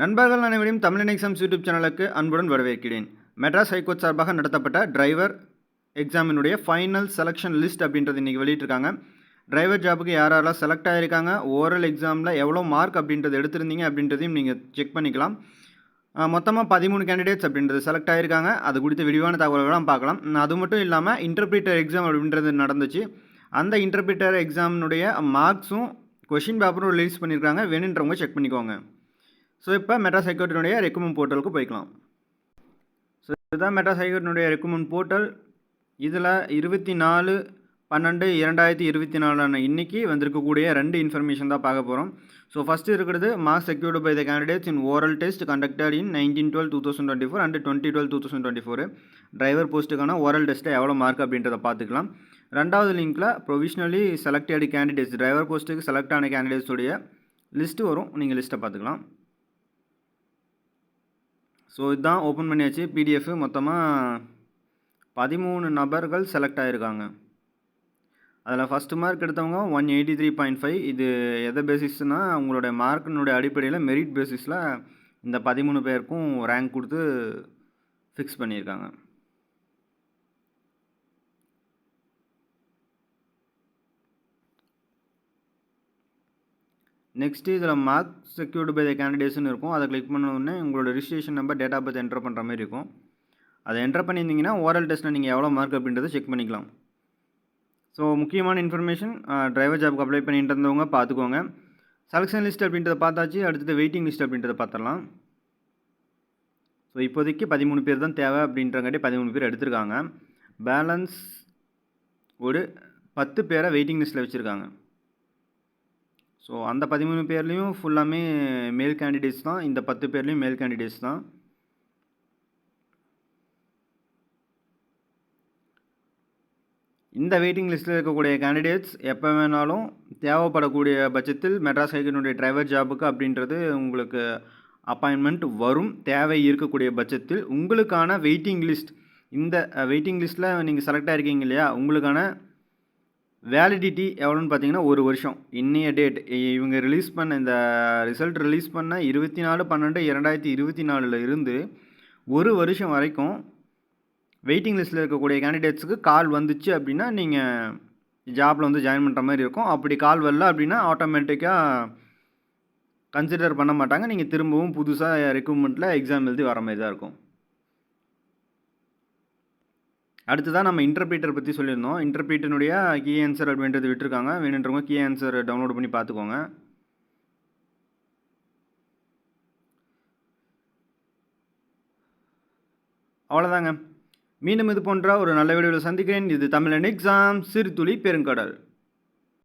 நண்பர்கள் அனைவரையும் தமிழன் எக்ஸாம்ஸ் யூடியூப் சேனலுக்கு அன்புடன் வரவேற்கிறேன். மெட்ராஸ் ஹைகோர்ட் சார்பாக நடத்தப்பட்ட டிரைவர் எக்ஸாமினுடைய ஃபைனல் செலெக்ஷன் லிஸ்ட் அப்படின்றது இன்றைக்கி வெளியிட்டிருக்காங்க. டிரைவர் ஜாபுக்கு யாரெல்லாம் செலக்ட் ஆகியிருக்காங்க, ஓரல் எக்ஸாமில் எவ்வளோ மார்க் அப்படின்றது எடுத்திருந்தீங்க அப்படின்றதையும் நீங்கள் செக் பண்ணிக்கலாம். மொத்தமாக 13 கேண்டிடேட்ஸ் அப்படின்றது செலக்ட் ஆகியிருக்காங்க. அது குறித்த விரிவான தகவல்கள்லாம் பார்க்கலாம். அது மட்டும் இல்லாமல் இன்டர்பிரிட்டர் எக்ஸாம் அப்படின்றது நடந்துச்சு. அந்த இன்டர்பிரிட்டர் எக்ஸாமினுடைய மார்க்ஸும் கொஷின் பேப்பரும் ரிலீஸ் பண்ணியிருக்காங்க. வேணுன்றவங்க செக் பண்ணிக்கோங்க. ஸோ இப்போ மெட்ராஸ் ஹைகோர்ட்டினுடைய ரெக்கமெண்ட் போர்ட்டலுக்கு போய்க்கலாம். ஸோ இதுதான் மெட்ராஸ் ஹைகோர்ட்டினுடைய ரெக்கமெண்ட் போர்ட்டல். இதில் 24/12/2024 இன்னைக்கு வந்திருக்கக்கூடிய 2 இன்ஃபர்மேஷன் தான் பார்க்க போகிறோம். ஸோ ஃபஸ்ட்டு இருக்கிறது marks secured by the candidates in oral test conducted in 19/12/2024 and 20/12/2024. Driver போஸ்ட்டுக்கான ஓரல் டெஸ்ட்டில் எவ்வளோ மார்க் அப்படின்றத பார்த்துக்கலாம். ரெண்டாவது லிங்க்கில் ப்ரொவிஷ்னலி செலக்டட் கேண்டிடேட்ஸ், டிரைவர் போஸ்ட்டுக்கு செலக்ட் ஆன கேண்டிடேட்ஸுடைய லிஸ்ட்டு வரும். நீங்கள் லிஸ்ட்டை பார்த்துக்கலாம். ஸோ இதுதான் ஓப்பன் பண்ணியாச்சு பிடிஎஃப். மொத்தமாக 13 நபர்கள் செலக்ட் ஆகிருக்காங்க. அதில் ஃபஸ்ட்டு மார்க் எடுத்தவங்க 183.5. இது எதை பேசிஸ்னால் உங்களுடைய மார்க்கினுடைய அடிப்படையில் மெரிட் பேசிஸில் இந்த 13 பேருக்கும் ரேங்க் கொடுத்து ஃபிக்ஸ் பண்ணியிருக்காங்க. நெக்ஸ்ட்டு இதில் மார்க் செக்யூர்டு பை த கேண்டிடேட்ஸ்னு இருக்கும். அதை கிளிக் பண்ண உடனே உங்களோட registration number, date of birth enter பண்ணுற மாதிரி இருக்கும். அதை என்டர் பண்ணியிருந்தீங்கன்னா ஓரல் டெஸ்ட்டில் நீங்கள் எவ்வளோ மார்க் அப்படின்றத செக் பண்ணிக்கலாம். ஸோ முக்கியமான இன்ஃபர்மேஷன், டிரைவர் ஜாபுக்கு அப்ளை பண்ணிட்டு இருந்தவங்க பார்த்துக்கோங்க. செலெக்ஷன் லிஸ்ட் அப்படின்றத பார்த்தாச்சு. அடுத்தது வெயிட்டிங் லிஸ்ட் அப்படின்றத பார்த்துடலாம். ஸோ இப்போதைக்கு 13 பேர் தான் தேவை அப்படின்றங்காட்டி 13 பேர் எடுத்திருக்காங்க. பேலன்ஸ் ஒரு 10 பேரை வெயிட்டிங் லிஸ்ட்டில் வச்சுருக்காங்க. ஸோ அந்த 13 பேர்லேயும் ஃபுல்லாமே மேல் கேண்டிடேட்ஸ் தான். இந்த 10 பேர்லேயும் மேல் கேண்டிடேட்ஸ் தான். இந்த வெயிட்டிங் லிஸ்ட்டில் இருக்கக்கூடிய கேண்டிடேட்ஸ் எப்போ வேணாலும் தேவைப்படக்கூடிய பட்சத்தில் மெட்ராஸ் ஹைகோர்ட்டினுடைய டிரைவர் ஜாபுக்கு அப்படின்றது உங்களுக்கு அப்பாயின்மெண்ட் வரும். தேவை இருக்கக்கூடிய பட்சத்தில் உங்களுக்கான வெயிட்டிங் லிஸ்ட், இந்த வெயிட்டிங் லிஸ்ட்டில் நீங்கள் செலக்ட் ஆகிருக்கீங்க இல்லையா, உங்களுக்கான வேலிடிட்டி எவ்வளோன்னு பார்த்தீங்கன்னா 1 வருஷம். இன்னைய டேட் இவங்க ரிலீஸ் பண்ண இந்த ரிசல்ட் ரிலீஸ் பண்ண 24/12/2024 இருந்து 1 வருஷம் வரைக்கும் வெயிட்டிங் லிஸ்ட்டில் இருக்கக்கூடிய கேண்டிடேட்ஸுக்கு கால் வந்துச்சு அப்படின்னா நீங்கள் ஜாபில் வந்து ஜாயின் பண்ணுற மாதிரி இருக்கும். அப்படி கால் வரல அப்படின்னா ஆட்டோமேட்டிக்காக கன்சிடர் பண்ண மாட்டாங்க. நீங்கள் திரும்பவும் புதுசாக ரெக்ரூட்மெண்ட்டில் எக்ஸாம் எழுதி வர மாதிரி தான் இருக்கும். அடுத்ததான் நம்ம இன்டர்பிரிட்டர் பற்றி சொல்லியிருந்தோம். இன்டர்பிரிட்டனுடைய கீ ஆன்சர் அப்படின்றது விட்டுருக்காங்க. வேணுன்றவங்க கீ ஆன்சர் டவுன்லோட் பண்ணி பார்த்துக்கோங்க. அவ்வளோதாங்க. மீண்டும் இது போன்ற ஒரு நல்ல வீடியோவில் சந்திக்கிறேன். இது தமிழன் எக்ஸாம் சிறுதுளி பெருங்கடல்.